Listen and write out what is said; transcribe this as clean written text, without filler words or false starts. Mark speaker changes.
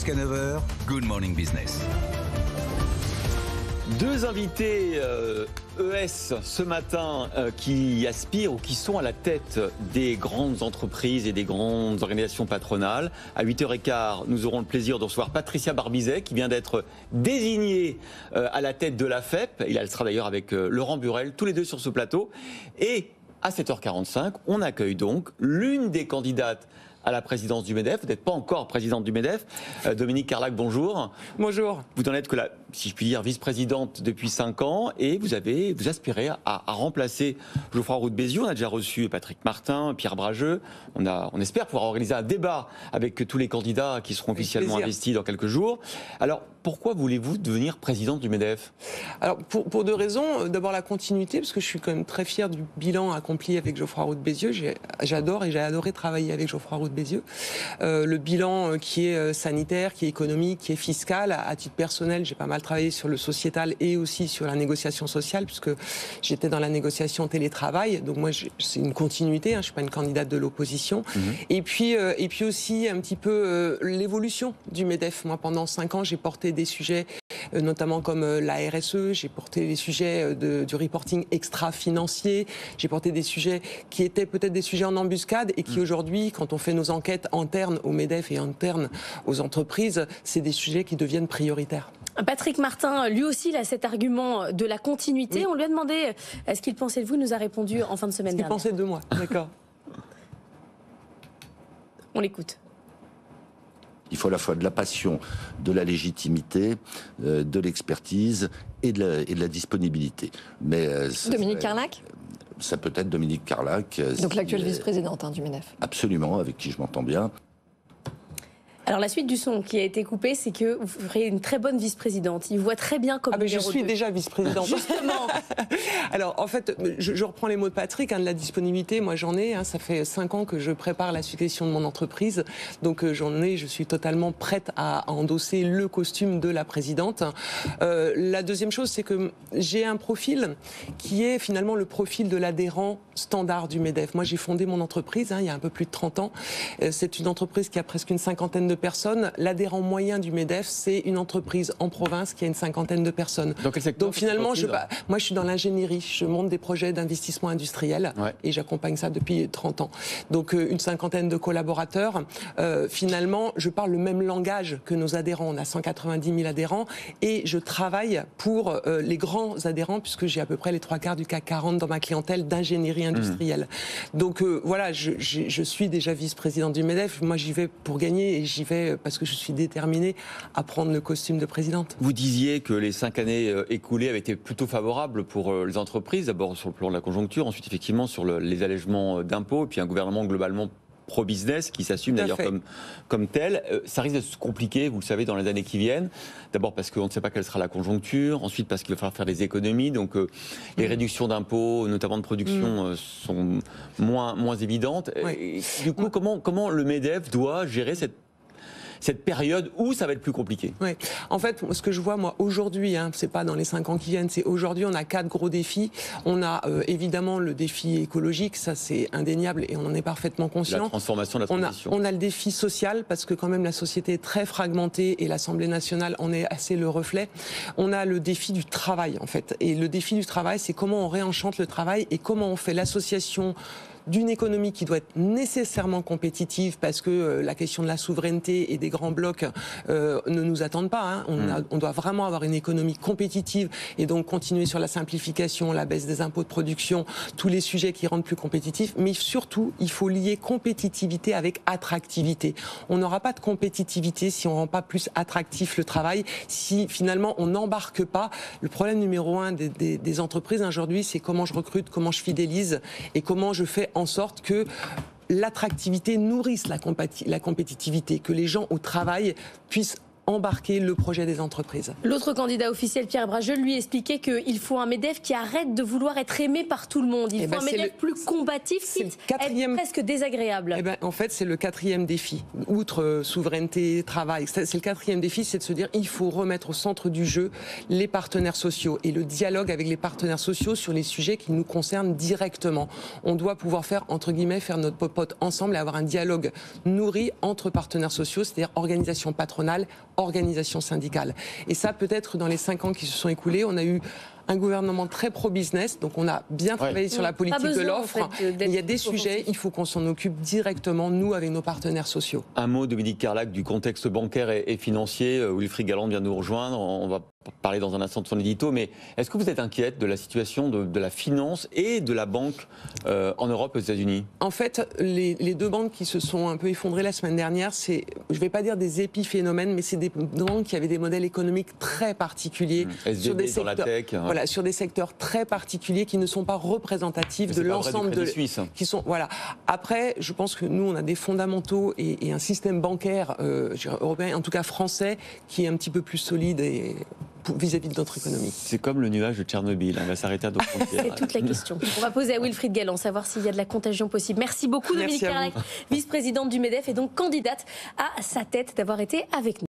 Speaker 1: Jusqu'à 9h, Good Morning Business.
Speaker 2: Deux invités ES ce matin qui aspirent ou qui sont à la tête des grandes entreprises et des grandes organisations patronales. À 8h15, nous aurons le plaisir de recevoir Patricia Barbizet qui vient d'être désignée à la tête de la FEP. Elle sera d'ailleurs avec Laurent Burelle, tous les deux sur ce plateau. Et à 7h45, on accueille donc l'une des candidates à la présidence du MEDEF. Vous n'êtes pas encore présidente du MEDEF. Dominique Carlac, bonjour.
Speaker 3: Bonjour.
Speaker 2: Vous en êtes que la, si je puis dire, vice-présidente depuis 5 ans et vous aspirez à remplacer Geoffroy Roux de Bézieux. On a déjà reçu Patrick Martin, Pierre Brageux. On espère pouvoir organiser un débat avec tous les candidats qui seront officiellement investis dans quelques jours. Alors, pourquoi voulez-vous devenir présidente du MEDEF ?
Speaker 3: Alors, pour deux raisons. D'abord, la continuité, parce que je suis quand même très fier du bilan accompli avec Geoffroy Roux de Bézieux. J'adore et j'ai adoré travailler avec Geoffroy Roux de Bézieux. Le bilan qui est sanitaire, qui est économique, qui est fiscal. À titre personnel, j'ai pas mal travaillé sur le sociétal et aussi sur la négociation sociale, puisque j'étais dans la négociation télétravail. Donc moi, c'est une continuité. Je suis pas une candidate de l'opposition. Et puis aussi un petit peu l'évolution du MEDEF. Moi, pendant 5 ans, j'ai porté des sujets, notamment comme la RSE. J'ai porté les sujets du reporting extra-financier. J'ai porté des sujets qui étaient peut-être des sujets en embuscade et qui aujourd'hui, quand on fait nos enquêtes internes au MEDEF et internes aux entreprises, c'est des sujets qui deviennent prioritaires.
Speaker 4: Patrick Martin, lui aussi, il a cet argument de la continuité. Oui. On lui a demandé ce qu'il pensait de vous, il nous a répondu en fin de semaine dernière.
Speaker 3: Ce qu'il pensait de moi, d'accord.
Speaker 4: On l'écoute.
Speaker 5: Il faut à la fois de la passion, de la légitimité, de l'expertise et de la disponibilité. Mais
Speaker 6: Dominique Carlac ?
Speaker 5: Ça peut être Dominique Carlac.
Speaker 6: Donc l'actuelle vice-présidente du MEDEF.
Speaker 5: Absolument, avec qui je m'entends bien.
Speaker 4: Alors la suite du son qui a été coupé, c'est que vous ferez une très bonne vice-présidente. Il voit très bien comme
Speaker 3: je suis déjà vice-présidente.
Speaker 4: Justement.
Speaker 3: Alors en fait, je reprends les mots de Patrick, de la disponibilité, moi j'en ai. Ça fait 5 ans que je prépare la succession de mon entreprise. Donc je suis totalement prête à endosser le costume de la présidente. La deuxième chose, c'est que j'ai un profil qui est finalement le profil de l'adhérent standard du MEDEF. Moi j'ai fondé mon entreprise il y a un peu plus de 30 ans. C'est une entreprise qui a presque une cinquantaine de personnes. L'adhérent moyen du MEDEF, c'est une entreprise en province qui a une cinquantaine de personnes.
Speaker 2: Dans quel secteur ?
Speaker 3: Donc finalement, moi je suis dans l'ingénierie, je monte des projets d'investissement industriel et j'accompagne ça depuis 30 ans. Donc une cinquantaine de collaborateurs. Finalement, je parle le même langage que nos adhérents. On a 190 000 adhérents et je travaille pour les grands adhérents puisque j'ai à peu près les 3/4 du CAC 40 dans ma clientèle d'ingénierie industrielle. Donc voilà, je suis déjà vice-présidente du MEDEF. Moi j'y vais pour gagner et j'y vais parce que je suis déterminée à prendre le costume de présidente.
Speaker 2: Vous disiez que les 5 années écoulées avaient été plutôt favorables pour les entreprises, d'abord sur le plan de la conjoncture, ensuite effectivement sur les allègements d'impôts, et puis un gouvernement globalement pro-business qui s'assume d'ailleurs comme tel. Ça risque de se compliquer, vous le savez, dans les années qui viennent. D'abord parce qu'on ne sait pas quelle sera la conjoncture, ensuite parce qu'il va falloir faire des économies, donc les réductions d'impôts, notamment de production, sont moins évidentes. Et, du coup, comment le MEDEF doit gérer cette période où ça va être plus compliqué?
Speaker 3: Oui. En fait, ce que je vois, moi, aujourd'hui, c'est pas dans les 5 ans qui viennent, c'est aujourd'hui, on a 4 gros défis. On a évidemment le défi écologique, ça c'est indéniable et on en est parfaitement conscient.
Speaker 2: La transformation de la transition.
Speaker 3: On a le défi social, parce que quand même la société est très fragmentée et l'Assemblée nationale en est assez le reflet. On a le défi du travail, en fait. Et le défi du travail, c'est comment on réenchante le travail et comment on fait l'association d'une économie qui doit être nécessairement compétitive parce que la question de la souveraineté et des grands blocs ne nous attendent pas. On doit vraiment avoir une économie compétitive et donc continuer sur la simplification, la baisse des impôts de production, tous les sujets qui rendent plus compétitifs. Mais surtout, il faut lier compétitivité avec attractivité. On n'aura pas de compétitivité si on ne rend pas plus attractif le travail, si finalement on n'embarque pas. Le problème numéro 1 des entreprises aujourd'hui, c'est comment je recrute, comment je fidélise et comment je fais en sorte que l'attractivité nourrisse la compétitivité, que les gens au travail puissent embarquer le projet des entreprises.
Speaker 4: L'autre candidat officiel, Pierre Brageux, lui expliquait qu'il faut un MEDEF qui arrête de vouloir être aimé par tout le monde. Il faut un MEDEF plus combatif, quitte à être presque désagréable.
Speaker 3: En fait, c'est le 4e défi. Outre souveraineté, travail, c'est le 4e défi, c'est de se dire il faut remettre au centre du jeu les partenaires sociaux et le dialogue avec les partenaires sociaux sur les sujets qui nous concernent directement. On doit pouvoir faire notre popote ensemble et avoir un dialogue nourri entre partenaires sociaux, c'est-à-dire organisation patronale, organisation syndicale. Et ça, peut-être dans les 5 ans qui se sont écoulés, on a eu un gouvernement très pro-business, donc on a bien travaillé sur la politique de l'offre. Il y a des sujets, il faut qu'on s'en occupe directement, nous, avec nos partenaires sociaux.
Speaker 2: Un mot, Dominique Carlac, du contexte bancaire et financier. Wilfried Galland vient de nous rejoindre. On va parler dans un instant de son édito, mais est-ce que vous êtes inquiète de la situation de la finance et de la banque en Europe et aux États-Unis ?
Speaker 3: En fait, les deux banques qui se sont un peu effondrées la semaine dernière, c'est, je ne vais pas dire des épiphénomènes, mais c'est des banques qui avaient des modèles économiques très particuliers.
Speaker 2: SVB
Speaker 3: sur des
Speaker 2: secteurs, dans la tech.
Speaker 3: Voilà, sur des secteurs très particuliers qui ne sont pas représentatifs de l'ensemble de
Speaker 2: Suisse.
Speaker 3: Qui sont, voilà. Après, je pense que nous, on a des fondamentaux et un système bancaire européen, en tout cas français, qui est un petit peu plus solide et vis-à-vis de notre économie.
Speaker 2: C'est comme le nuage de Tchernobyl, on va s'arrêter à d'autres frontières.
Speaker 4: C'est toute la question. On va poser à Wilfried Galland, savoir s'il y a de la contagion possible. Merci beaucoup Dominique Carlac, vice-présidente du MEDEF et donc candidate à sa tête, d'avoir été avec nous.